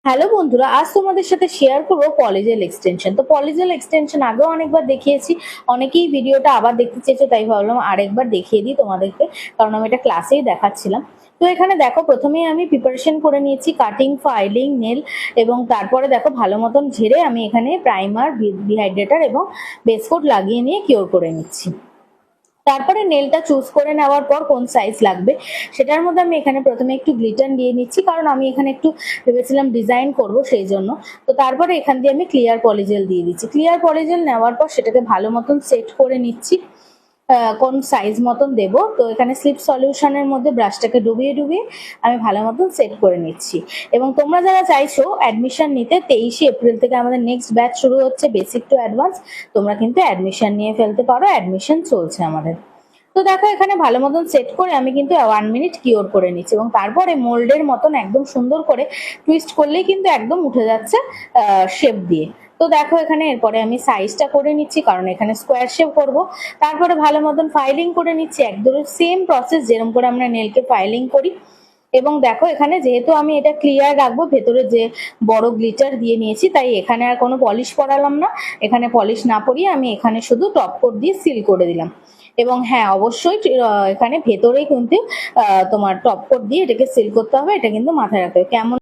Hello বন্ধুরা, আজ তোমাদের সাথে শেয়ার করবো পলিজেল এক্সটেনশন। তো পলিজেল এক্সটেনশন আগেও অনেকবার দেখিয়েছি, অনেকেই ভিডিওটা আবার দেখতে চেয়েছো, তাই ভাবলাম আরেকবার দেখিয়ে দিই তোমাদেরকে, কারণ আমি এটা ক্লাসেই দেখাচ্ছিলাম। তো এখানে দেখো, প্রথমেই আমি প্রিপারেশন করে নিয়েছি কাটিং, ফাইলিং, নেল, এবং তারপরে দেখো ভালো মতন ঝেড়ে আমি এখানে প্রাইমার, ডিহাইড্রেটার এবং বেস কোট লাগিয়ে নিয়ে কিওর করে নিচ্ছি। তারপরে নেলটা চুজ করে নেওয়ার পর কোন সাইজ লাগবে সেটার মধ্যে আমি এখানে প্রথমে একটু গ্লিটার দিয়ে নিচ্ছি, কারণ আমি এখানে একটু ভেবেছিলাম ডিজাইন করব সেই জন্য। তো তারপরে এখান দিয়ে আমি ক্লিয়ার পলিজেল দিয়ে দিচ্ছি। ক্লিয়ার পলিজেল নেওয়ার পর সেটাকে ভালো মতন সেট করে নিচ্ছি কোন সাইজ মতন দেব। তো এখানে স্লিপ সলিউশনের মধ্যে ব্রাশটাকে ডুবিয়ে ডুবিয়ে আমি ভালো মতন সেট করে নিচ্ছি। এবং তোমরা যারা চাইছো অ্যাডমিশন নিতে, 23শে এপ্রিল থেকে আমাদের নেক্সট ব্যাচ শুরু হচ্ছে, বেসিক টু অ্যাডভান্স, তোমরা কিন্তু অ্যাডমিশন নিয়ে ফেলতে পারো, অ্যাডমিশন চলছে আমাদের। তো দেখো এখানে ভালো মতন সেট করে আমি কিন্তু 1 মিনিট কিওর করে নিচ্ছি, এবং তারপরে মোল্ডের মতন একদম সুন্দর করে টুইস্ট করলেই কিন্তু একদম উঠে যাচ্ছে শেপ দিয়ে। তো দেখো এখানে এরপরে আমি সাইজটা করে নিচ্ছি, কারণ এখানে স্কোয়ার শেপ করব। তারপরে ভালো মতন ফাইলিং করে নিচ্ছি, একদম সেম প্রসেস যেরকম করে আমরা নেলকে ফাইলিং করি। এবং দেখো এখানে যেহেতু আমি এটা ক্লিয়ার রাখবো, ভেতরে যে বড় গ্লিটার দিয়ে নিয়েছি, তাই এখানে আর কোনো পলিশ পরালাম না। এখানে পলিশ না পরিয়ে আমি এখানে শুধু টপ কোট দিয়ে সিল করে দিলাম। এবং হ্যাঁ, অবশ্যই এখানে ভেতরেই কিন্তু তোমার টপ কোট দিয়ে এটাকে সিল করতে হবে, এটা কিন্তু মাথায় রাখতে হবে। কেমন